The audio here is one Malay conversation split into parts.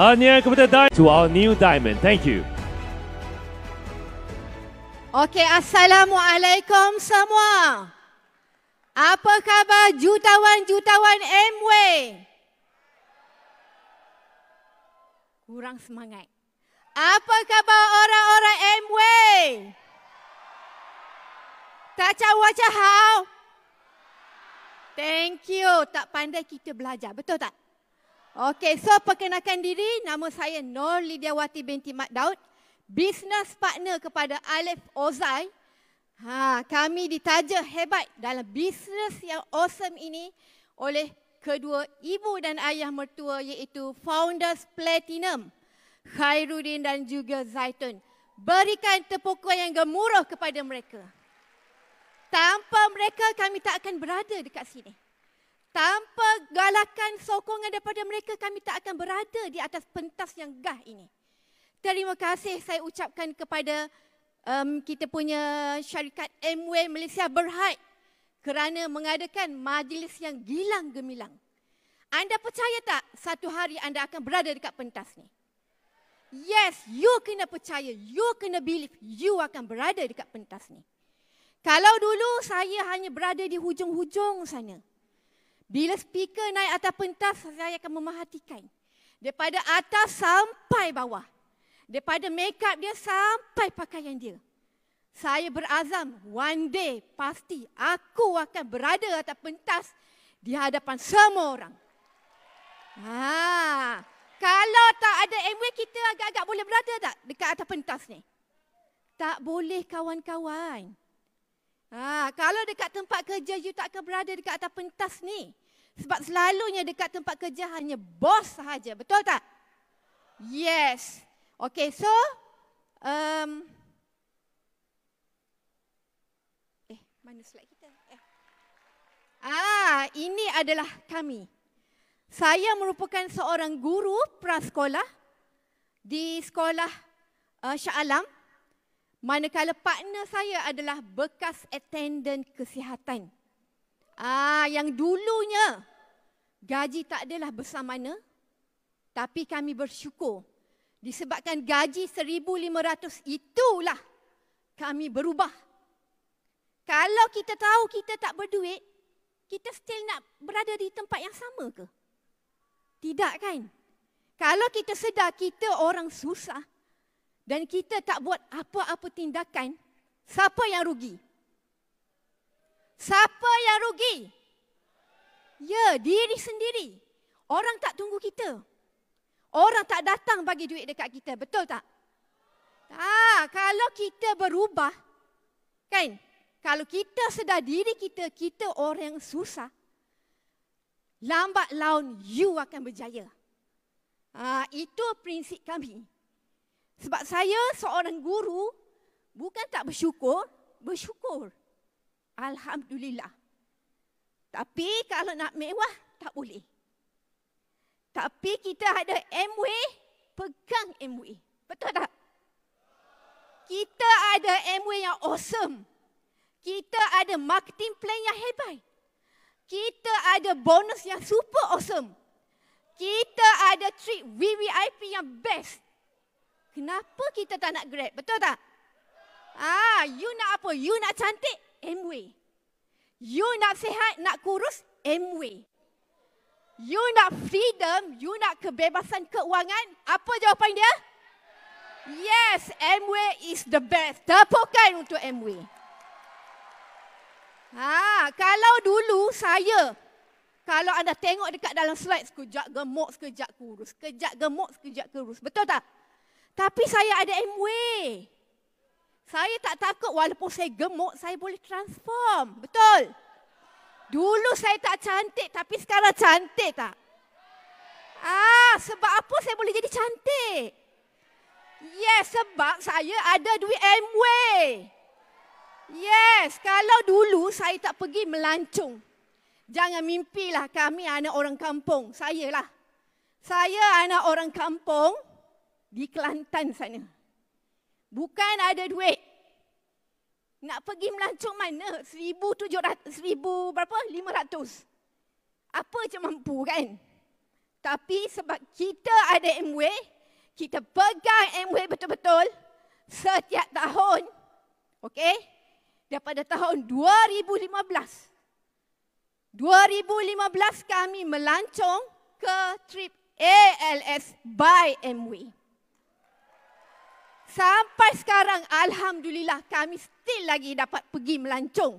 Tahniah kepada Diamond to our new Diamond. Thank you. Okey, Assalamualaikum semua. Apa khabar jutawan-jutawan Amway? Kurang semangat. Apa khabar orang-orang Amway? Tak cawak hao. Thank you. Tak pandai kita belajar. Betul tak? Okey, so perkenalkan diri. Nama saya Nur Lidiawati binti Mat Daud. Business partner kepada Alif Ozai. Kami ditaja hebat dalam bisnes yang awesome ini oleh kedua ibu dan ayah mertua iaitu Founders Platinum, Khairuddin dan juga Zaitun. Berikan tepukan yang gemuruh kepada mereka. Tanpa mereka kami tak akan berada dekat sini. Tanpa galakan sokongan daripada mereka kami tak akan berada di atas pentas yang gah ini. Terima kasih saya ucapkan kepada kita punya syarikat Amway Malaysia Berhad kerana mengadakan majlis yang gilang gemilang. Anda percaya tak satu hari anda akan berada dekat pentas ni? Yes, you kena percaya, you kena believe, you akan berada dekat pentas ni. Kalau dulu saya hanya berada di hujung-hujung sana. Bila speaker naik atas pentas, saya akan memerhatikan. Daripada atas sampai bawah. Daripada make up dia sampai pakaian dia. Saya berazam, one day pasti aku akan berada atas pentas di hadapan semua orang. Kalau tak ada Amway, kita agak-agak boleh berada tak dekat atas pentas ni? Tak boleh kawan-kawan. Kalau dekat tempat kerja, you tak akan berada dekat atas pentas ni. Sebab selalunya dekat tempat kerja hanya bos sahaja. Betul tak? Yes. Okay, so mana slide kita? Ini adalah kami. Saya merupakan seorang guru prasekolah di sekolah Shah Alam. Manakala partner saya adalah bekas attendant kesihatan. Yang dulunya gaji tak adalah besar mana, tapi kami bersyukur disebabkan gaji 1,500 itulah kami berubah. Kalau kita tahu kita tak berduit, kita still nak berada di tempat yang sama ke? Tidak kan? Kalau kita sedar kita orang susah dan kita tak buat apa-apa tindakan, siapa yang rugi? Siapa yang rugi? Ya, diri sendiri. Orang tak tunggu kita. Orang tak datang bagi duit dekat kita. Betul tak? Kalau kita berubah, kan? Kalau kita sedar diri kita, kita orang yang susah, lambat laun you akan berjaya. Itu prinsip kami. Sebab saya seorang guru, bukan tak bersyukur, bersyukur. Alhamdulillah. Tapi kalau nak mewah, tak boleh. Tapi kita ada Amway, pegang Amway. Betul tak? Kita ada Amway yang awesome. Kita ada marketing plan yang hebat. Kita ada bonus yang super awesome. Kita ada treat VVIP yang best. Kenapa kita tak nak Grab? Betul tak? You nak apa? You nak cantik? Amway. You nak sihat, nak kurus? Amway. You nak freedom, you nak kebebasan keuangan? Apa jawapan dia? Yes, Amway is the best. Tepukan untuk Amway. Kalau dulu saya, kalau anda tengok dekat dalam slide, sekejap gemuk, sekejap kurus. Sekejap gemuk, sekejap kurus. Betul tak? Tapi saya ada Amway. Saya tak takut walaupun saya gemuk, saya boleh transform. Betul? Dulu saya tak cantik, tapi sekarang cantik tak? Sebab apa saya boleh jadi cantik? Yes, sebab saya ada duit Amway. Yes, kalau dulu saya tak pergi melancong. Jangan mimpilah kami anak orang kampung. Saya lah. Saya anak orang kampung di Kelantan sana. Bukan ada duit. Nak pergi melancong mana? 1,700, 1,000 berapa? 500. Apa je mampu kan? Tapi sebab kita ada Amway, kita pegang Amway betul-betul setiap tahun. Okey? Daripada tahun 2015. 2015 kami melancong ke trip ALS by Amway. Sampai sekarang alhamdulillah kami still lagi dapat pergi melancong.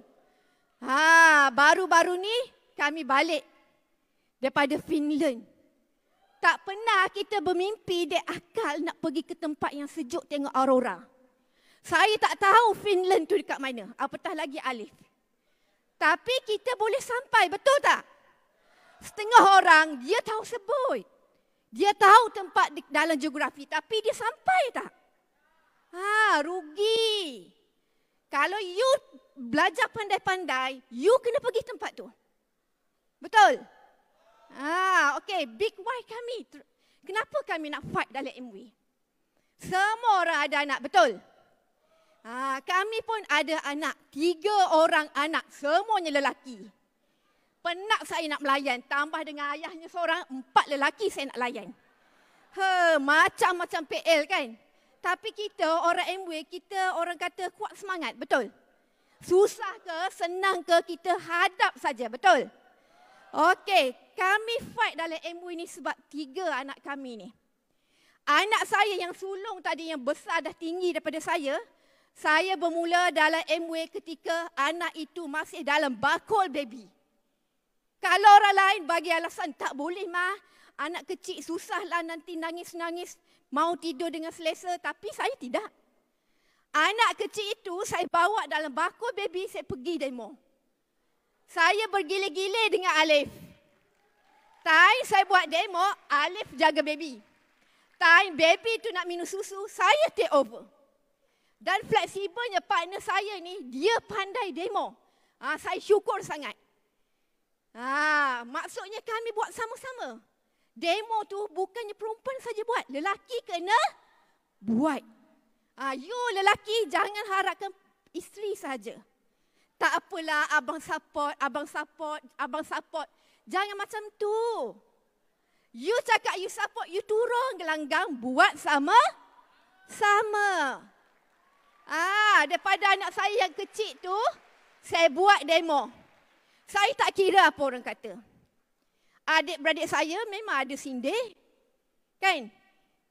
Baru-baru ni kami balik daripada Finland. Tak pernah kita bermimpi dek akal nak pergi ke tempat yang sejuk tengok aurora. Saya tak tahu Finland tu dekat mana, apatah lagi Alif. Tapi kita boleh sampai, betul tak? Setengah orang dia tahu sebut. Dia tahu tempat dalam geografi tapi dia sampai tak? Rugi. Kalau you belajar pandai-pandai, you kena pergi tempat tu. Betul? Okey, big why kami. Kenapa kami nak fight dalam Amway? Semua orang ada anak, betul? Kami pun ada anak. 3 orang anak, semuanya lelaki. Penat saya nak melayan, tambah dengan ayahnya seorang, 4 lelaki saya nak layan. Macam-macam PL kan? Tapi kita orang Amway, kita orang kata kuat semangat, betul? Susah ke, senang ke, kita hadap saja, betul? Okey, kami fight dalam Amway ni sebab 3 anak kami ni. Anak saya yang sulung tadi, yang besar dah tinggi daripada saya bermula dalam Amway ketika anak itu masih dalam bakul baby. Kalau orang lain bagi alasan, tak boleh mah, anak kecil susahlah nanti nangis-nangis, mau tidur dengan selesa, tapi saya tidak. Anak kecil itu saya bawa dalam bakul baby, saya pergi demo. Saya bergile-gile dengan Alif. Time saya buat demo, Alif jaga baby. Time baby tu nak minum susu, saya take over. Dan fleksibelnya partner saya ni, dia pandai demo. Saya syukur sangat. Maksudnya kami buat sama-sama. Demo tu bukannya perempuan saja buat, lelaki kena buat. You lelaki jangan harapkan isteri saja. Tak apalah, abang support. Jangan macam tu. You cakap you support, you turun gelanggang buat sama-sama. Daripada anak saya yang kecil tu, saya buat demo. Saya tak kira apa orang kata. Adik-beradik saya memang ada sindir. Kan?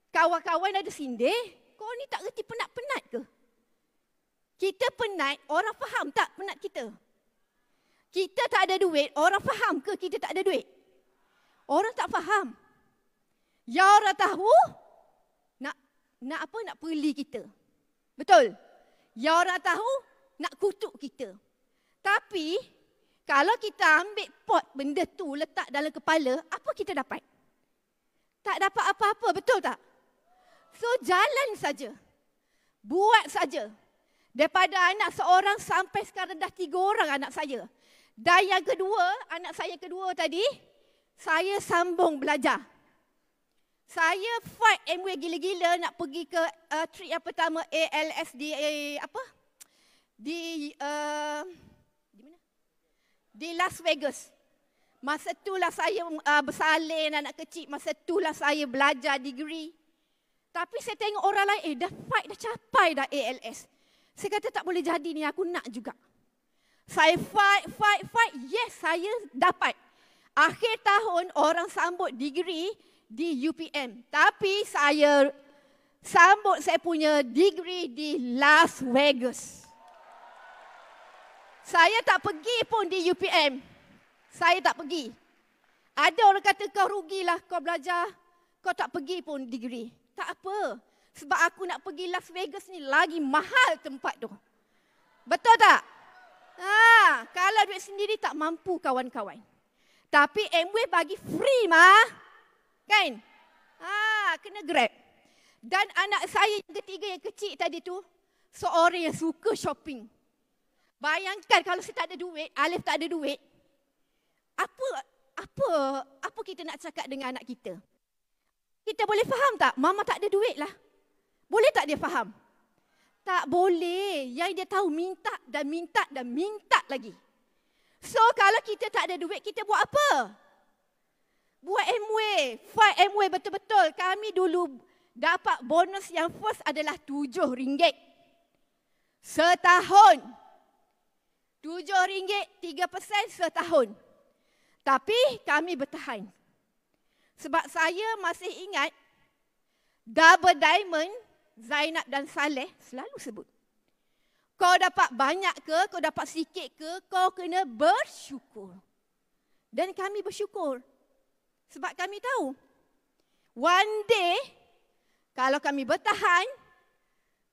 Kawan-kawan ada sindir. Kau ni tak reti penat-penat ke? Kita penat, orang faham tak penat kita? Kita tak ada duit, orang faham ke kita tak ada duit? Orang tak faham. Ya orang tahu, nak peli kita. Betul? Ya orang tahu, nak kutuk kita. Tapi, kalau kita ambil pot benda tu letak dalam kepala, apa kita dapat? Tak dapat apa-apa, betul tak? So jalan saja. Buat saja. Daripada anak seorang sampai sekarang dah 3 orang anak saya. Dan yang kedua, anak saya kedua tadi, saya sambung belajar. Saya fight Amway gila-gila nak pergi ke trip yang pertama ALS di di mana? Di Las Vegas. Masa itulah saya bersalin anak kecil, masa itulah saya belajar degree. Tapi saya tengok orang lain, dah fight, dah capai dah ALS. Saya kata tak boleh jadi ni, aku nak juga. Saya fight. Yes, saya dapat. Akhir tahun orang sambut degree di UPM. Tapi saya sambut saya punya degree di Las Vegas. Saya tak pergi pun di UPM. Saya tak pergi. Ada orang kata kau rugilah, kau belajar, kau tak pergi pun degree. Tak apa. Sebab aku nak pergi Las Vegas ni lagi mahal tempat tu. Betul tak? Kalau duit sendiri tak mampu kawan-kawan. Tapi Amway bagi free mah. Kan? Kena grab. Dan anak saya yang ketiga yang kecil tadi tu, seorang yang suka shopping. Bayangkan kalau saya tak ada duit, Alif tak ada duit. Apa kita nak cakap dengan anak kita? Kita boleh faham tak? Mama tak ada duit lah. Boleh tak dia faham? Tak boleh. Yang dia tahu minta dan minta lagi. So kalau kita tak ada duit, kita buat apa? Buat MW, fight MW betul-betul. Kami dulu dapat bonus yang first adalah RM7. Setahun. RM7, 3% setahun. Tapi kami bertahan. Sebab saya masih ingat Double Diamond, Zainab dan Saleh selalu sebut. Kau dapat banyak ke, kau dapat sikit ke, kau kena bersyukur. Dan kami bersyukur. Sebab kami tahu, one day, kalau kami bertahan,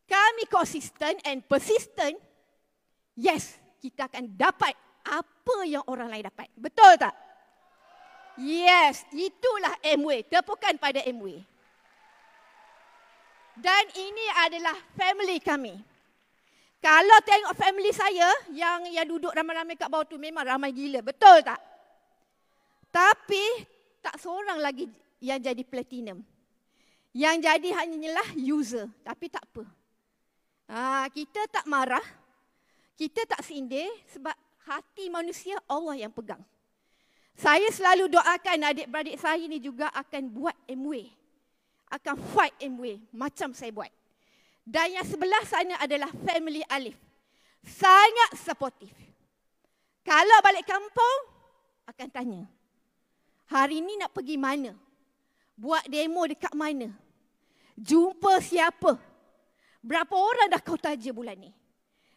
kami konsisten and persistent, yes, kita akan dapat apa yang orang lain dapat. Betul tak? Yes, itulah MW. Tepukan pada MW. Dan ini adalah family kami. Kalau tengok family saya yang duduk ramai-ramai kat bawah tu memang ramai gila. Betul tak? Tapi tak seorang lagi yang jadi platinum. Yang jadi hanyalah user. Tapi tak apa. Kita tak marah. Kita tak sindir sebab hati manusia Allah yang pegang. Saya selalu doakan adik-beradik saya ni juga akan buat MW. Akan fight MW macam saya buat. Dan yang sebelah sana adalah family Alif. Sangat supportive. Kalau balik kampung, akan tanya. Hari ni nak pergi mana? Buat demo dekat mana? Jumpa siapa? Berapa orang dah kau taja bulan ni?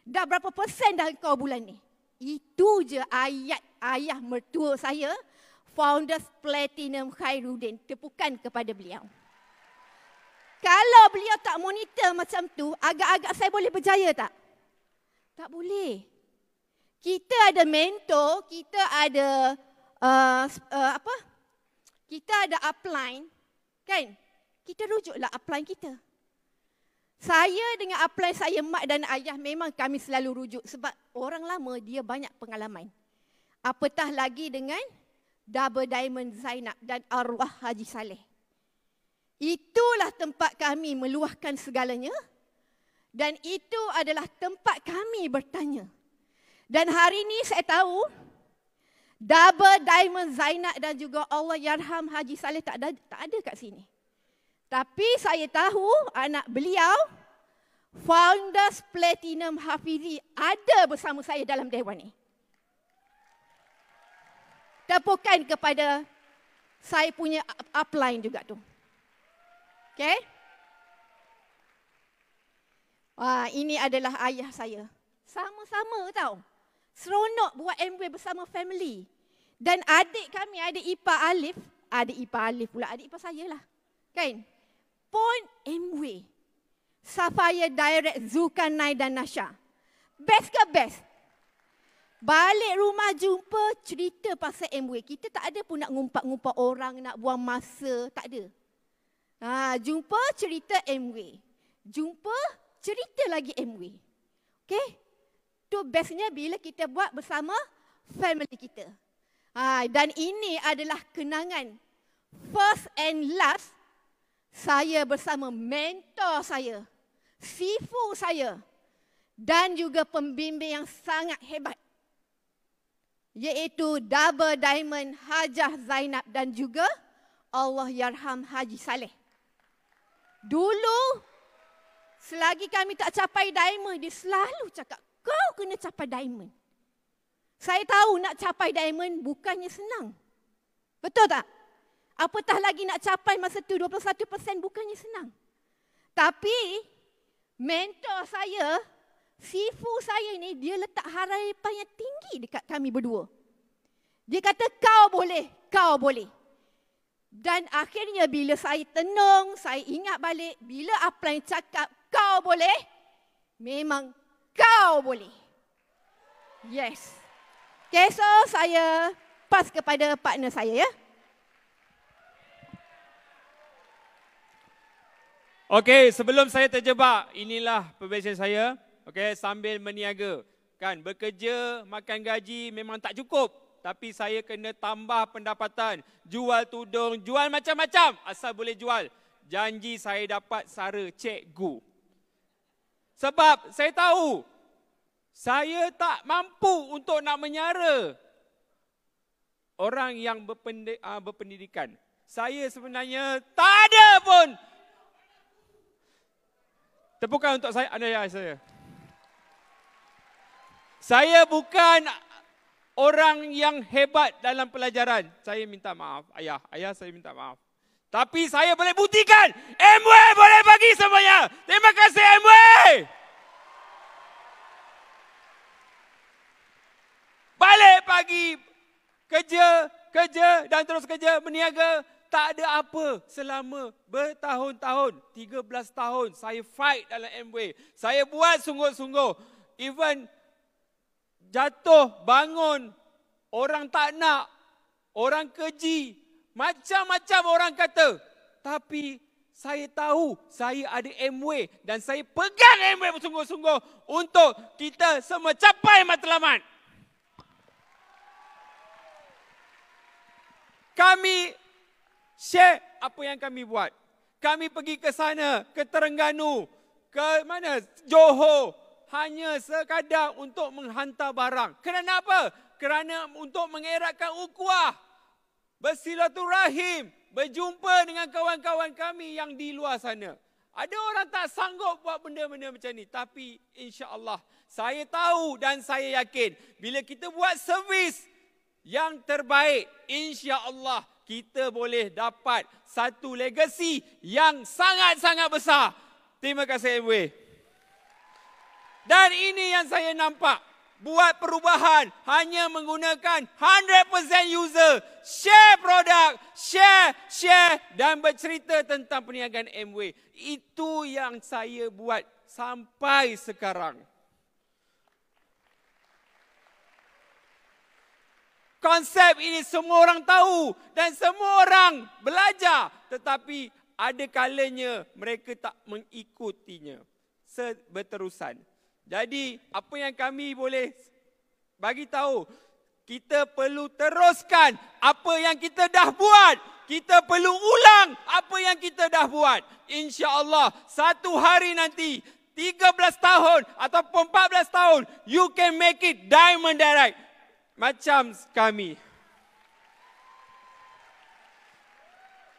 Dah berapa persen dah kau bulan ni? Itu je ayat ayah mertua saya, Founders Platinum Khairuddin. Tepukan kepada beliau. Kalau beliau tak monitor macam tu, agak-agak saya boleh berjaya tak? Tak boleh. Kita ada mentor, kita ada kita ada upline, kan? Kita rujuklah upline kita. Saya dengan upline saya, mak dan ayah, memang kami selalu rujuk sebab orang lama dia banyak pengalaman. Apatah lagi dengan Double Diamond Zainab dan arwah Haji Saleh. Itulah tempat kami meluahkan segalanya dan itu adalah tempat kami bertanya. Dan hari ini saya tahu Double Diamond Zainab dan juga Allahyarham Haji Saleh tak ada kat sini. Tapi saya tahu anak beliau, Founders Platinum Hafizi, ada bersama saya dalam dewan ni. Tepukan kepada saya punya upline juga tu. Okay? Ini adalah ayah saya. Sama-sama tau. Seronok buat MW bersama family. Dan adik kami, adik ipar Alif pula, adik ipar saya lah. Kan? Pun MW. Safaya Direct, Zulkarnain dan Nasha. Best ke best? Balik rumah jumpa cerita pasal MW. Kita tak ada pun nak ngumpat-ngumpat orang, nak buang masa. Tak ada. Jumpa cerita MW. Jumpa cerita lagi MW. Okay? Tu bestnya bila kita buat bersama family kita. Dan ini adalah kenangan first and last saya bersama mentor saya, sifu saya dan juga pembimbing yang sangat hebat, iaitu Double Diamond Hajah Zainab dan juga Allahyarham Haji Saleh. Dulu selagi kami tak capai diamond, dia selalu cakap, kau kena capai diamond. Saya tahu nak capai diamond bukannya senang. Betul tak? Apatah lagi nak capai masa tu 21% bukannya senang. Tapi mentor saya, sifu saya ni, dia letak harapan yang tinggi dekat kami berdua. Dia kata kau boleh, kau boleh. Dan akhirnya bila saya tenung, saya ingat balik, bila upline cakap kau boleh, memang kau boleh. Yes. Okay, so saya pass kepada partner saya ya. Okey, sebelum saya terjebak, inilah perbiasaan saya. Okey, sambil meniaga. Kan, bekerja, makan gaji memang tak cukup. Tapi saya kena tambah pendapatan. Jual tudung, jual macam-macam. Asal boleh jual. Janji saya dapat sara cikgu. Sebab saya tahu, saya tak mampu untuk nak menyara orang yang berpendidikan. Saya sebenarnya tak ada pun. Tepukan untuk saya, ayah saya. Saya bukan orang yang hebat dalam pelajaran. Saya minta maaf, ayah. Ayah, saya minta maaf. Tapi saya boleh buktikan, MW boleh bagi semuanya. Terima kasih MW. Balik pagi, kerja dan terus kerja, berniaga. Tak ada apa selama bertahun-tahun, 13 tahun saya fight dalam MW. Saya buat sungguh-sungguh. Even jatuh, bangun, orang tak nak, orang keji, macam-macam orang kata. Tapi saya tahu saya ada MW dan saya pegang MW bersungguh-sungguh untuk kita semua capai matlamat. Kami share apa yang kami buat. Kami pergi ke sana, ke Terengganu, ke mana? Johor. Hanya sekadar untuk menghantar barang. Kerana apa? Kerana untuk mengeratkan ukhuwah. Bersilaturahim. Berjumpa dengan kawan-kawan kami yang di luar sana. Ada orang tak sanggup buat benda-benda macam ni. Tapi insya-Allah saya tahu dan saya yakin. Bila kita buat servis yang terbaik, insya-Allah kita boleh dapat satu legasi yang sangat-sangat besar. Terima kasih MW. Dan ini yang saya nampak. Buat perubahan hanya menggunakan 100% user. Share produk, share dan bercerita tentang perniagaan MW. Itu yang saya buat sampai sekarang. Konsep ini semua orang tahu dan semua orang belajar. Tetapi ada kalanya mereka tak mengikutinya berterusan. Jadi apa yang kami boleh bagi tahu, kita perlu teruskan apa yang kita dah buat. Kita perlu ulang apa yang kita dah buat. InsyaAllah satu hari nanti 13 tahun ataupun 14 tahun, you can make it Diamond Direct. Macam kami.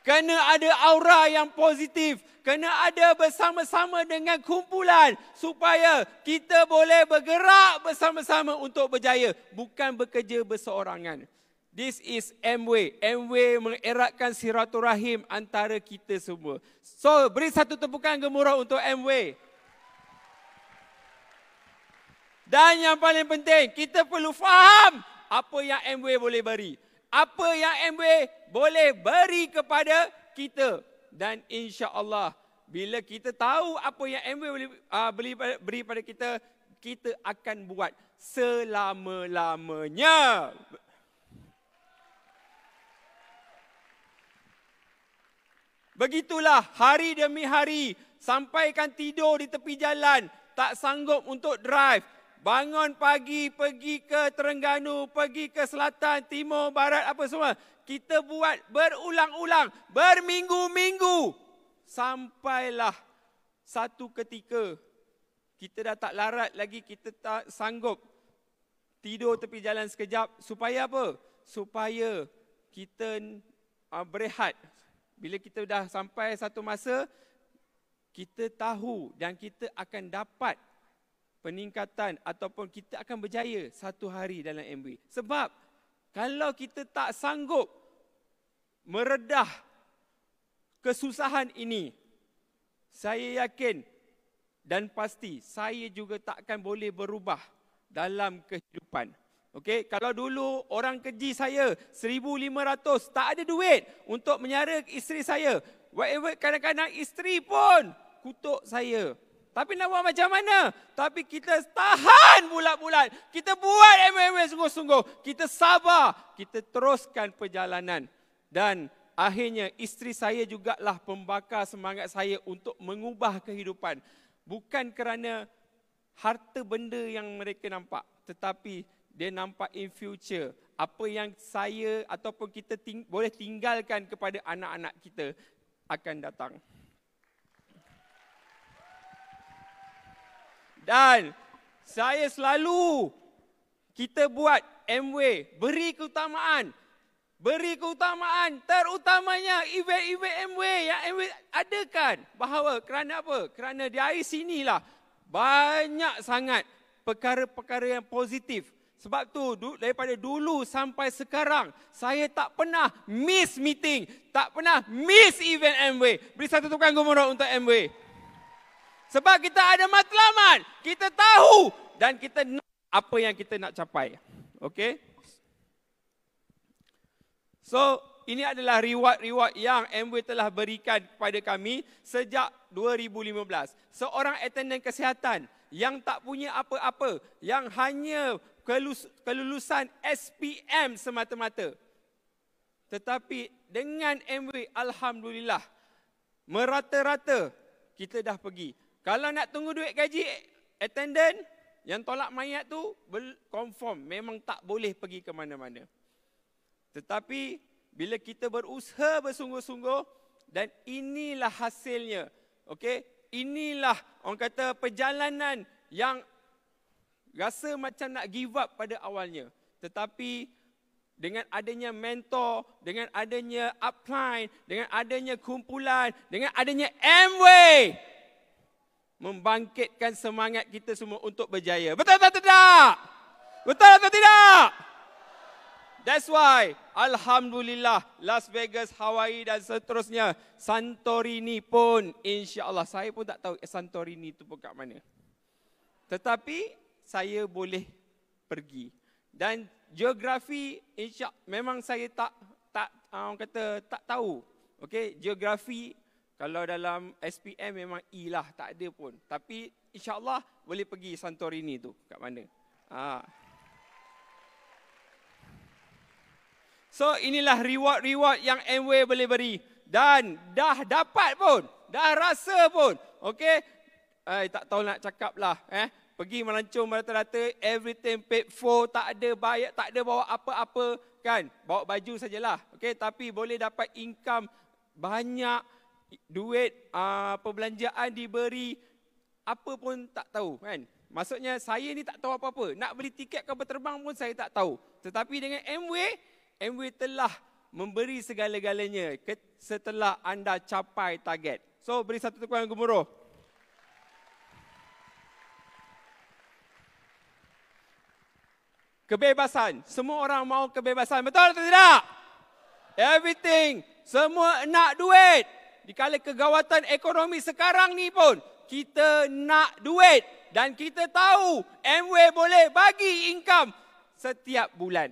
Kena ada aura yang positif. Kena ada bersama-sama dengan kumpulan. Supaya kita boleh bergerak bersama-sama untuk berjaya. Bukan bekerja berseorangan. This is MW. MW mengeratkan silaturahim antara kita semua. So, beri satu tepukan gemuruh untuk MW. Dan yang paling penting, kita perlu faham apa yang MW boleh beri. Apa yang MW boleh beri kepada kita. Dan insya-Allah bila kita tahu apa yang MW boleh beri pada kita, kita akan buat selama-lamanya. Begitulah hari demi hari. Sampaikan tidur di tepi jalan. Tak sanggup untuk drive. Bangun pagi, pergi ke Terengganu, pergi ke selatan, timur, barat, apa semua. Kita buat berulang-ulang, berminggu-minggu. Sampailah satu ketika, kita dah tak larat lagi, kita tak sanggup tidur tepi jalan sekejap. Supaya apa? Supaya kita berehat. Bila kita dah sampai satu masa, kita tahu dan kita akan dapat peningkatan ataupun kita akan berjaya satu hari dalam MW. Sebab kalau kita tak sanggup meredah kesusahan ini, saya yakin dan pasti saya juga tak akan boleh berubah dalam kehidupan. Okey, kalau dulu orang keji saya 1,500, tak ada duit untuk menyara isteri saya. Whatever, kadang-kadang isteri pun kutuk saya. Tapi nak buat macam mana? Tapi kita tahan bulat-bulat. Kita buat MW sungguh-sungguh. Kita sabar. Kita teruskan perjalanan. Dan akhirnya isteri saya jugalah pembakar semangat saya untuk mengubah kehidupan. Bukan kerana harta benda yang mereka nampak. Tetapi dia nampak in future. Apa yang saya ataupun kita boleh tinggalkan kepada anak-anak kita akan datang. Dan saya selalu, kita buat MW, beri keutamaan. beri keutamaan terutamanya event-event Amway yang Amway adakan. Bahawa kerana apa? Kerana dari sinilah banyak sangat perkara-perkara yang positif. Sebab tu daripada dulu sampai sekarang saya tak pernah miss meeting, tak pernah miss event Amway. Beri satu tepukan gemuruh untuk Amway. Sebab kita ada matlamat, kita tahu dan kita nak apa yang kita nak capai. Okey? So, ini adalah reward-reward yang Amway telah berikan kepada kami sejak 2015. Seorang attendant kesihatan yang tak punya apa-apa, yang hanya kelulusan SPM semata-mata. Tetapi dengan Amway, alhamdulillah, merata-rata kita dah pergi. Kalau nak tunggu duit gaji attendant, yang tolak mayat tu confirm memang tak boleh pergi ke mana-mana. Tetapi bila kita berusaha bersungguh-sungguh dan inilah hasilnya. Okey, inilah orang kata perjalanan yang rasa macam nak give up pada awalnya. Tetapi dengan adanya mentor, dengan adanya upline, dengan adanya kumpulan, dengan adanya Amway, membangkitkan semangat kita semua untuk berjaya. Betul atau tidak? Betul atau tidak? That's why, alhamdulillah, Las Vegas, Hawaii dan seterusnya, Santorini pun, insya-Allah, saya pun tak tahu Santorini itu pun kat mana. Tetapi saya boleh pergi. Dan geografi, memang saya tak orang kata tak tahu. Okey, geografi kalau dalam SPM memang E lah, tak ada pun. Tapi insya-Allah boleh pergi Santorini tu kat mana. So inilah reward-reward yang Amway boleh beri. Dan dah dapat pun, dah rasa pun. Okey, tak tahu nak cakap lah. Pergi melancong rata-rata, everything paid for, tak ada bayar, tak ada bawa apa-apa kan. Bawa baju sajalah. Okey, tapi boleh dapat income banyak, duit, perbelanjaan diberi, apa pun tak tahu kan. Maksudnya saya ni tak tahu apa-apa. Nak beli tiket kapal terbang pun saya tak tahu. Tetapi dengan Amway telah memberi segala-galanya setelah anda capai target. So beri satu tepukan gemuruh. Kebebasan. Semua orang mahu kebebasan. Betul atau tidak? Everything. Semua nak duit. Di kala kegawatan ekonomi sekarang ni pun, kita nak duit. Dan kita tahu Amway boleh bagi income setiap bulan.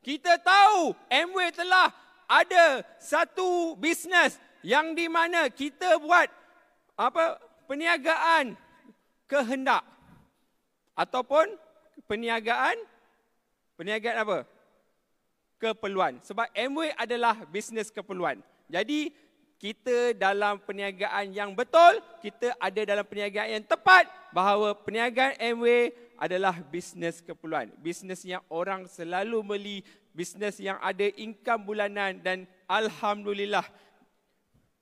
Kita tahu Amway telah ada satu bisnes yang di mana kita buat perniagaan kehendak ataupun perniagaan apa? Keperluan. Sebab Amway adalah bisnes keperluan. Jadi kita dalam perniagaan yang betul, kita ada dalam perniagaan yang tepat, bahawa perniagaan Amway adalah bisnes keperluan. Bisnes yang orang selalu beli, bisnes yang ada income bulanan dan alhamdulillah.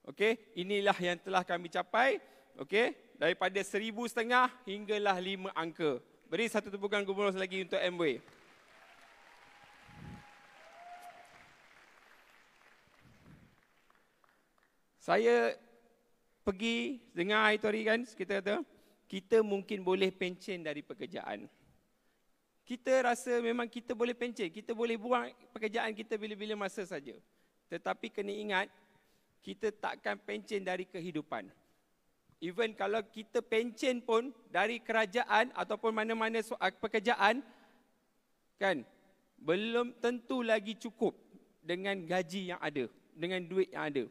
Okey, inilah yang telah kami capai. Okey, daripada 1,500 hinggalah 5 angka. Beri satu tepukan gemuruh lagi untuk Amway. Saya pergi dengar hari tu hari kan, kita kata, kita mungkin boleh pencen dari pekerjaan. Kita rasa memang kita boleh pencen, kita boleh buang pekerjaan kita bila-bila masa saja. Tetapi kena ingat, kita takkan pencen dari kehidupan. Even kalau kita pencen pun dari kerajaan ataupun mana-mana pekerjaan, kan, belum tentu lagi cukup dengan gaji yang ada, dengan duit yang ada.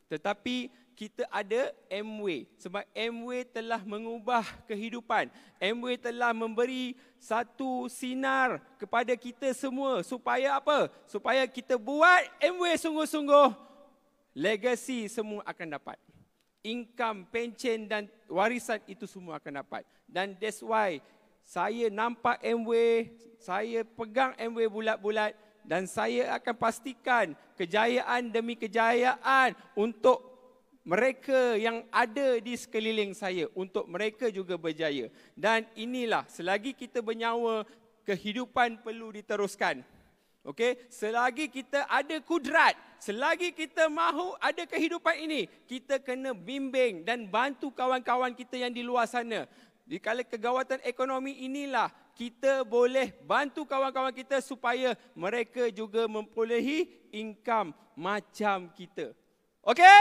Tetapi kita ada Amway. Sebab Amway telah mengubah kehidupan. Amway telah memberi satu sinar kepada kita semua. Supaya apa? Supaya kita buat Amway sungguh-sungguh. Legacy semua akan dapat. Income, pencen dan warisan itu semua akan dapat. Dan that's why saya nampak Amway, saya pegang Amway bulat-bulat. Dan saya akan pastikan kejayaan demi kejayaan untuk mereka yang ada di sekeliling saya. Untuk mereka juga berjaya. Dan inilah, selagi kita bernyawa, kehidupan perlu diteruskan. Okey, selagi kita ada kudrat, selagi kita mahu ada kehidupan ini, kita kena bimbing dan bantu kawan-kawan kita yang di luar sana. Di kala kegawatan ekonomi inilah kita boleh bantu kawan-kawan kita supaya mereka juga memperolehi income macam kita. Okey?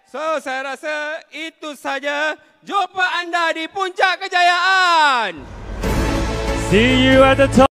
So, saya rasa itu saja. Jumpa anda di puncak kejayaan. See you at the top.